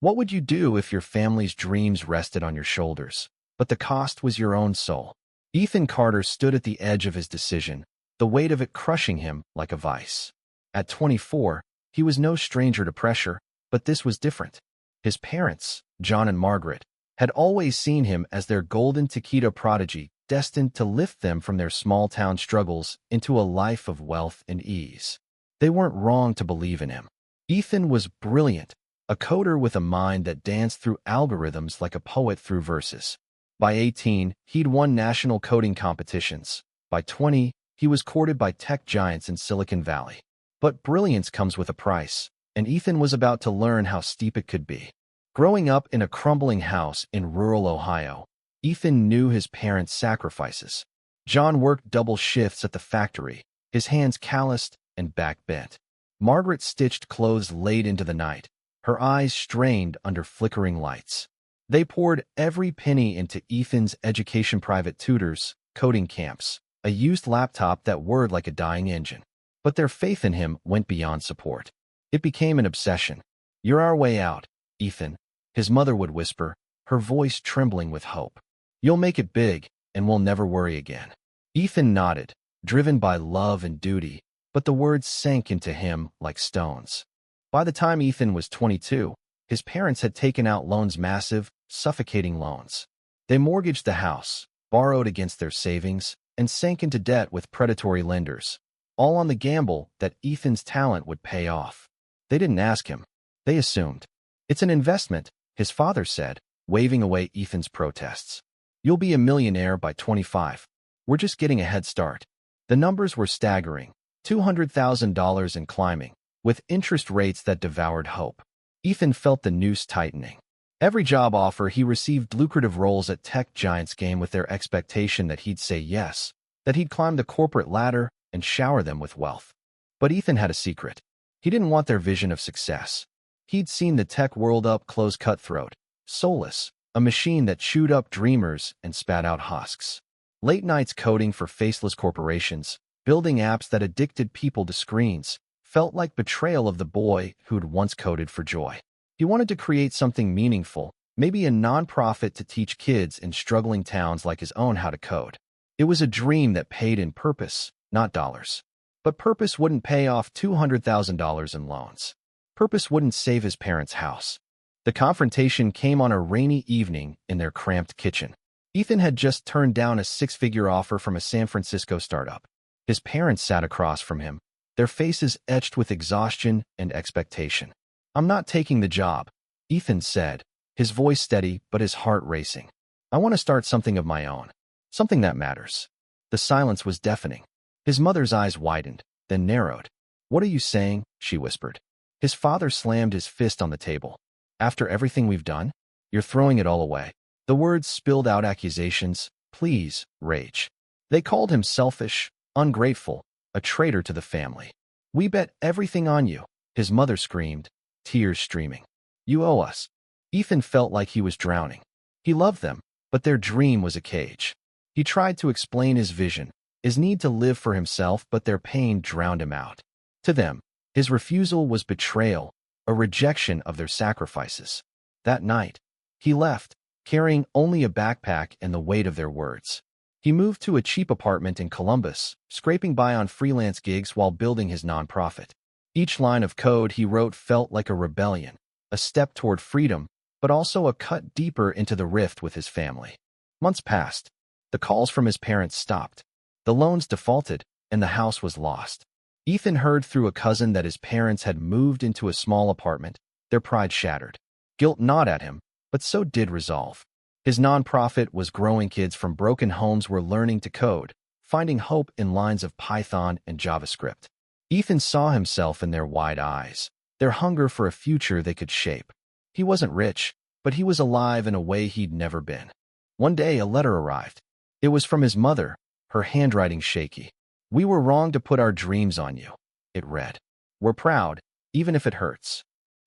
What would you do if your family's dreams rested on your shoulders, but the cost was your own soul? Ethan Carter stood at the edge of his decision, the weight of it crushing him like a vice. At 24, he was no stranger to pressure, but this was different. His parents, John and Margaret, had always seen him as their golden Taquito prodigy, destined to lift them from their small-town struggles into a life of wealth and ease. They weren't wrong to believe in him. Ethan was brilliant, a coder with a mind that danced through algorithms like a poet through verses. By 18, he'd won national coding competitions. By 20, he was courted by tech giants in Silicon Valley. But brilliance comes with a price, and Ethan was about to learn how steep it could be. Growing up in a crumbling house in rural Ohio, Ethan knew his parents' sacrifices. John worked double shifts at the factory, his hands calloused and back bent. Margaret stitched clothes late into the night, her eyes strained under flickering lights. They poured every penny into Ethan's education, private tutors, coding camps, a used laptop that whirred like a dying engine. But their faith in him went beyond support. It became an obsession. "You're our way out, Ethan," his mother would whisper, her voice trembling with hope. "You'll make it big, and we'll never worry again." Ethan nodded, driven by love and duty, but the words sank into him like stones. By the time Ethan was 22, his parents had taken out loans, massive, suffocating loans. They mortgaged the house, borrowed against their savings, and sank into debt with predatory lenders, all on the gamble that Ethan's talent would pay off. They didn't ask him. They assumed. "It's an investment," his father said, waving away Ethan's protests. "You'll be a millionaire by 25. We're just getting a head start." The numbers were staggering, $200,000 and climbing, with interest rates that devoured hope. Ethan felt the noose tightening. Every job offer he received, lucrative roles at tech giants, came with their expectation that he'd say yes, that he'd climb the corporate ladder and shower them with wealth. But Ethan had a secret. He didn't want their vision of success. He'd seen the tech world up close, cutthroat, soulless, a machine that chewed up dreamers and spat out husks. Late nights coding for faceless corporations, building apps that addicted people to screens, felt like betrayal of the boy who'd once coded for joy. He wanted to create something meaningful, maybe a nonprofit to teach kids in struggling towns like his own how to code. It was a dream that paid in purpose, not dollars. But purpose wouldn't pay off $200,000 in loans. Purpose wouldn't save his parents' house. The confrontation came on a rainy evening in their cramped kitchen. Ethan had just turned down a six-figure offer from a San Francisco startup. His parents sat across from him, their faces etched with exhaustion and expectation. "I'm not taking the job," Ethan said, his voice steady but his heart racing. "I want to start something of my own, something that matters." The silence was deafening. His mother's eyes widened, then narrowed. "What are you saying?" she whispered. His father slammed his fist on the table. "After everything we've done? You're throwing it all away." The words spilled out accusations, pleas, rage. They called him selfish, ungrateful, a traitor to the family. "We bet everything on you," his mother screamed, tears streaming. "You owe us." Ethan felt like he was drowning. He loved them, but their dream was a cage. He tried to explain his vision, his need to live for himself, but their pain drowned him out. To them, his refusal was betrayal, a rejection of their sacrifices. That night, he left, carrying only a backpack and the weight of their words. He moved to a cheap apartment in Columbus, scraping by on freelance gigs while building his nonprofit. Each line of code he wrote felt like a rebellion, a step toward freedom, but also a cut deeper into the rift with his family. Months passed. The calls from his parents stopped. The loans defaulted, and the house was lost. Ethan heard through a cousin that his parents had moved into a small apartment, their pride shattered. Guilt gnawed at him, but so did resolve. His nonprofit was growing. Kids from broken homes were learning to code, finding hope in lines of Python and JavaScript. Ethan saw himself in their wide eyes, their hunger for a future they could shape. He wasn't rich, but he was alive in a way he'd never been. One day, a letter arrived. It was from his mother, her handwriting shaky. "We were wrong to put our dreams on you," it read. "We're proud, even if it hurts."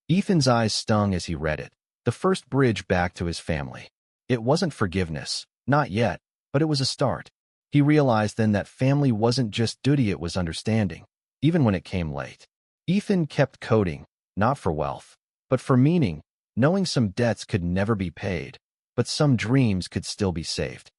Ethan's eyes stung as he read it, the first bridge back to his family. It wasn't forgiveness, not yet, but it was a start. He realized then that family wasn't just duty, it was understanding, even when it came late. Ethan kept coding, not for wealth, but for meaning, knowing some debts could never be paid, but some dreams could still be saved.